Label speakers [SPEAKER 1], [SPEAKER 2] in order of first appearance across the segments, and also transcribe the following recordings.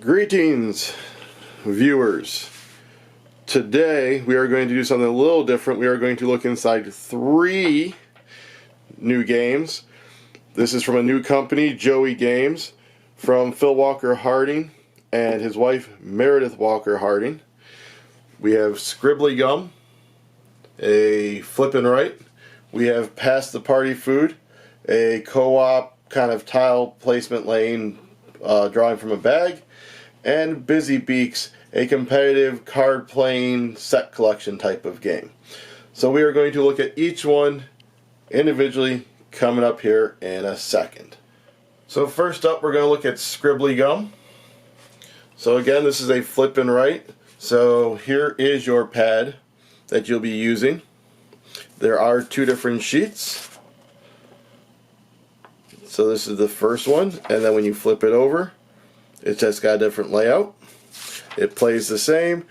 [SPEAKER 1] Greetings, viewers. Today we are going to do something a little different. We are going to look inside 3 new games. This is from a new company, Joey Games, from Phil Walker-Harding and his wife Meredith Walker-Harding. We have Scribbly Gum, a Flip and Write. We have Pass the Party Food, a co-op kind of tile placement lane drawing from a bag, and Busy Beaks, a competitive card playing set collection type of game. So we are going to look at each one individually coming up here in a second. So first up, we're going to look at Scribbly Gum. So again, this is a flip and write. So here is your pad that you'll be using. There are 2 different sheets. So this is the first one, and then when you flip it over, it's just got a different layout. It plays the same.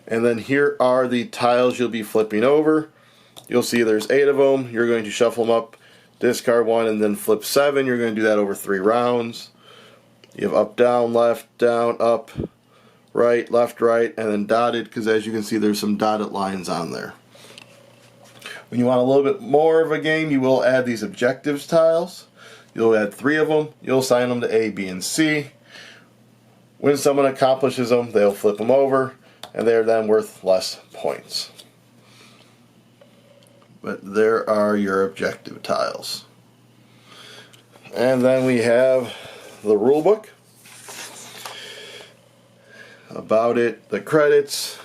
[SPEAKER 1] And then here are the tiles you'll be flipping over. You'll see there's 8 of them. You're going to shuffle them up, discard 1, and then flip 7. You're going to do that over 3 rounds. You have up, down, up, right, left, right, and then dotted, because as you can see there's some dotted lines on there. When you want a little bit more of a game, you will add these objectives tiles. You'll add 3 of them. You'll assign them to A, B, and C. When someone accomplishes them, they'll flip them over, and they're then worth less points. But there are your objective tiles. And then we have the rule book. About it, the credits,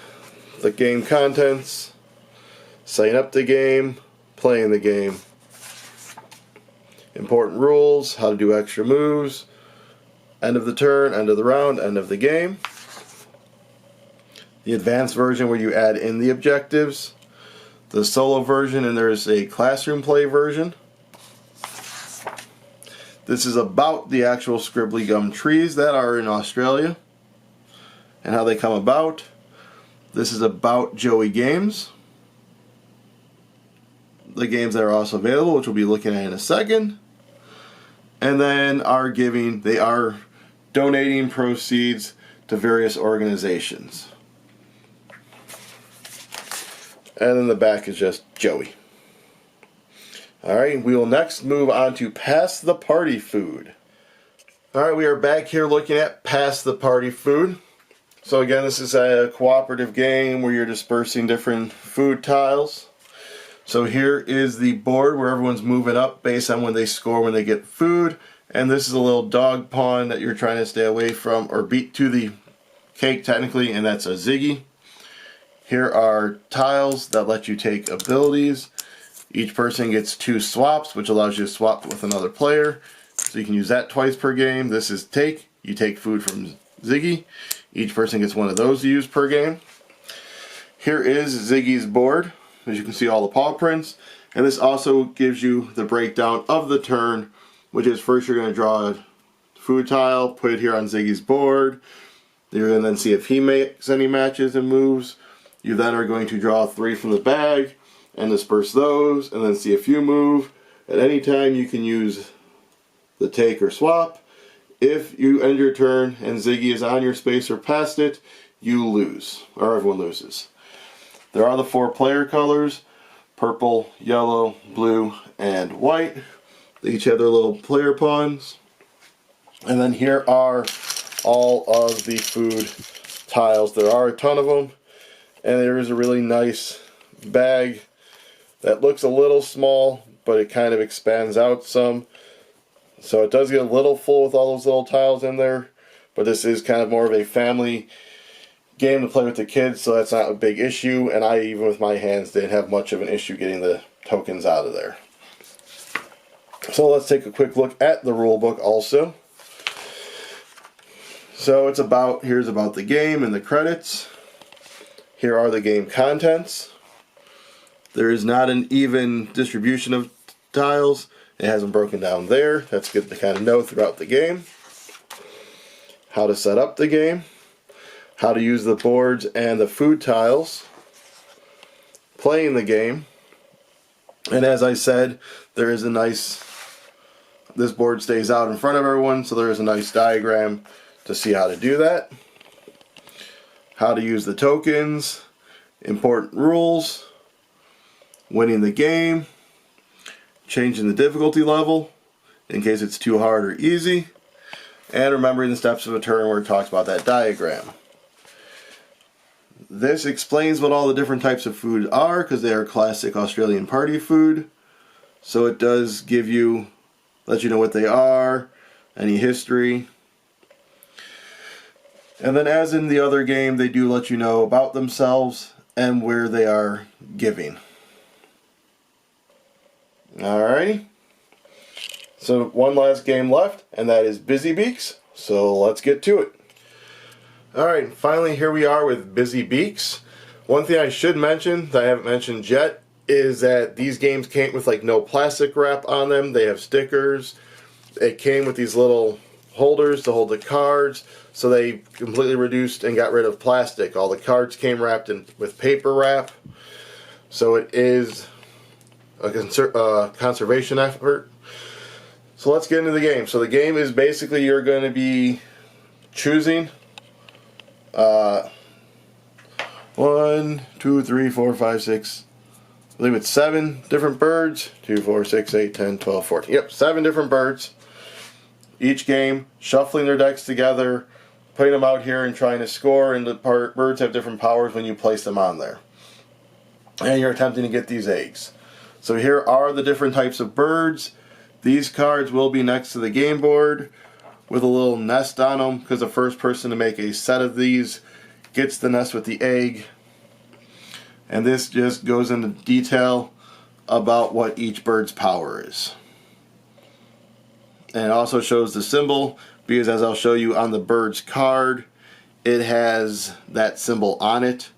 [SPEAKER 1] the game contents, setting up the game, playing the game, important rules, how to do extra moves, end of the turn, end of the round, end of the game. The advanced version where you add in the objectives. The solo version, and there's a classroom play version. This is about the actual Scribbly Gum trees that are in Australia and how they come about. This is about Joey Games. The games that are also available, which we'll be looking at in a second. And then they are donating proceeds to various organizations. And then the back is just Joey. Alright, we will next move on to Pass the Party Food. Alright, we are back here looking at Pass the Party Food. So again, this is a cooperative game where you're dispersing different food tiles. So here is the board where everyone's moving up based on when they score when they get food. And this is a little dog pawn that you're trying to stay away from, or beat to the cake technically, and that's a Ziggy. Here are tiles that let you take abilities. Each person gets 2 swaps, which allows you to swap with another player. So you can use that twice per game. This is take. You take food from Ziggy. Each person gets 1 of those to use per game. Here is Ziggy's board. As you can see, all the paw prints. And this also gives you the breakdown of the turn, which is first you're going to draw a food tile, put it here on Ziggy's board. You're going to then see if he makes any matches and moves. You then are going to draw 3 from the bag and disperse those, and then see if you move. At any time you can use the take or swap. If you end your turn and Ziggy is on your space or past it, you lose, or everyone loses. There are the 4 player colors: purple, yellow, blue, and white. They each have their little player pawns. And then here are all of the food tiles. There are a ton of them. And there is a really nice bag that looks a little small, but it kind of expands out some. So it does get a little full with all those little tiles in there. But this is kind of more of a family game to play with the kids, so that's not a big issue. And I, even with my hands, didn't have much of an issue getting the tokens out of there. So let's take a quick look at the rule book also. So here's about the game and the credits. Here are the game contents. There is not an even distribution of tiles. It hasn't broken down there. That's good to kind of know throughout the game. How to set up the game. How to use the boards and the food tiles. Playing the game. And as I said, there is a nice, this board stays out in front of everyone, so there is a nice diagram to see how to do that, how to use the tokens, important rules, winning the game, changing the difficulty level in case it's too hard or easy, and remembering the steps of a turn where it talks about that diagram. This explains what all the different types of food are because they are classic Australian party food. So it does give you, let you know what they are, any history. And then as in the other game, they do let you know about themselves and where they are giving. Alrighty. So one last game left, and that is Busy Beaks. So let's get to it. Alright, finally here we are with Busy Beaks. One thing I should mention that I haven't mentioned yet is that these games came with like no plastic wrap on them. They have stickers. It came with these little holders to hold the cards, so they completely reduced and got rid of plastic. All the cards came wrapped in with paper wrap, so it is a conservation effort. So let's get into the game. So the game is basically you're going to be choosing 1, 2, 3, 4, 5, 6, I believe it's 7 different birds. 2, 4, 6, 8, 10, 12, 14. Yep, 7 different birds. Each game, shuffling their decks together, putting them out here and trying to score, and the birds have different powers when you place them on there. And you're attempting to get these eggs. So here are the different types of birds. These cards will be next to the game board with a little nest on them, because the first person to make a set of these gets the nest with the egg. And this just goes into detail about what each bird's power is. And it also shows the symbol, because as I'll show you on the bird's card, it has that symbol on it.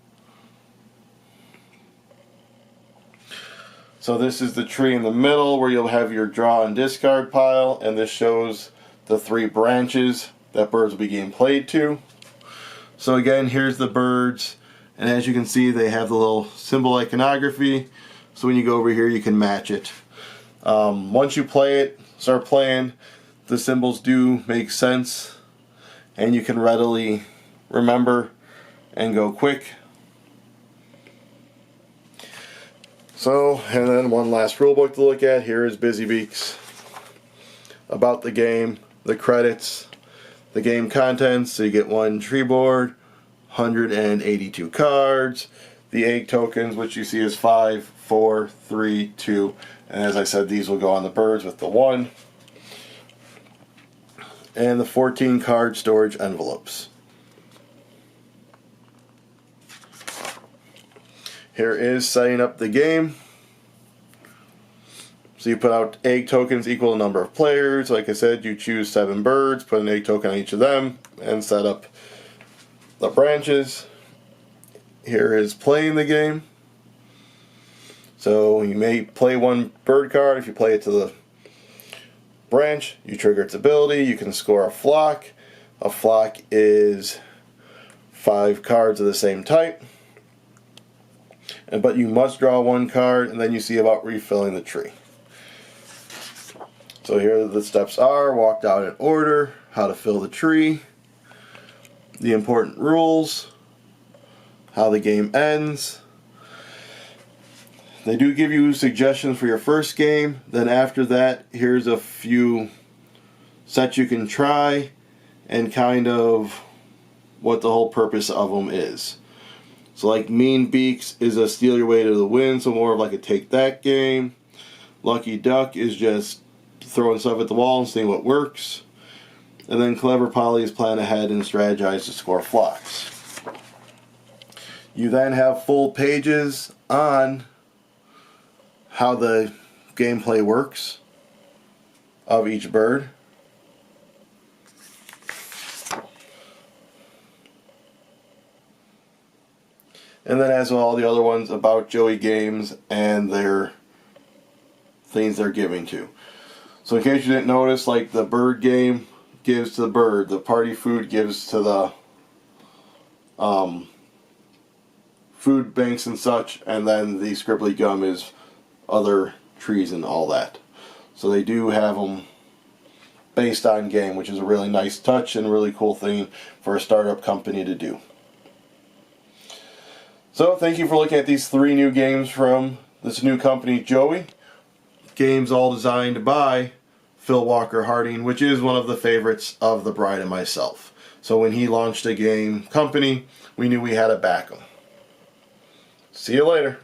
[SPEAKER 1] So this is the tree in the middle where you'll have your draw and discard pile, and this shows the 3 branches that birds will be getting played to. So again, here's the birds, and as you can see, they have the little symbol iconography, so when you go over here you can match it. Once you play it, start playing, the symbols do make sense, and you can readily remember and go quick. So, and then one last rule book to look at. Here is Busy Beaks. About the game, the credits, the game contents. So you get 1 tree board, 182 cards, the egg tokens, which you see is 5, 4, 3, 2, and as I said, these will go on the birds with the 1, and the 14 card storage envelopes. Here is setting up the game. So you put out egg tokens equal to number of players. Like I said, you choose 7 birds, put an egg token on each of them, and set up the branches. Here is playing the game. So you may play 1 bird card. If you play it to the branch, you trigger its ability. You can score a flock. A flock is 5 cards of the same type. But you must draw 1 card, and then you see about refilling the tree. So here the steps are: walked out in order, how to fill the tree, the important rules, how the game ends. They do give you suggestions for your first game. Then after that, here's a few sets you can try and kind of what the whole purpose of them is. So like Mean Beaks is a steal your way to the win, so more of like a take that game. Lucky Duck is just throwing stuff at the wall and seeing what works. And then Clever Polly is plan ahead and strategize to score flocks. You then have full pages on how the gameplay works of each bird. And then as well, all the other ones about Joey Games and their things they're giving to. So in case you didn't notice, like the bird game gives to the bird, the party food gives to the food banks and such, and then the scribbly gum is other trees and all that. So they do have them based on game, which is a really nice touch and a really cool thing for a startup company to do. So thank you for looking at these 3 new games from this new company, Joey. Games all designed by Phil Walker-Harding, which is one of the favorites of the bride and myself. So when he launched a game company, we knew we had to back him. See you later.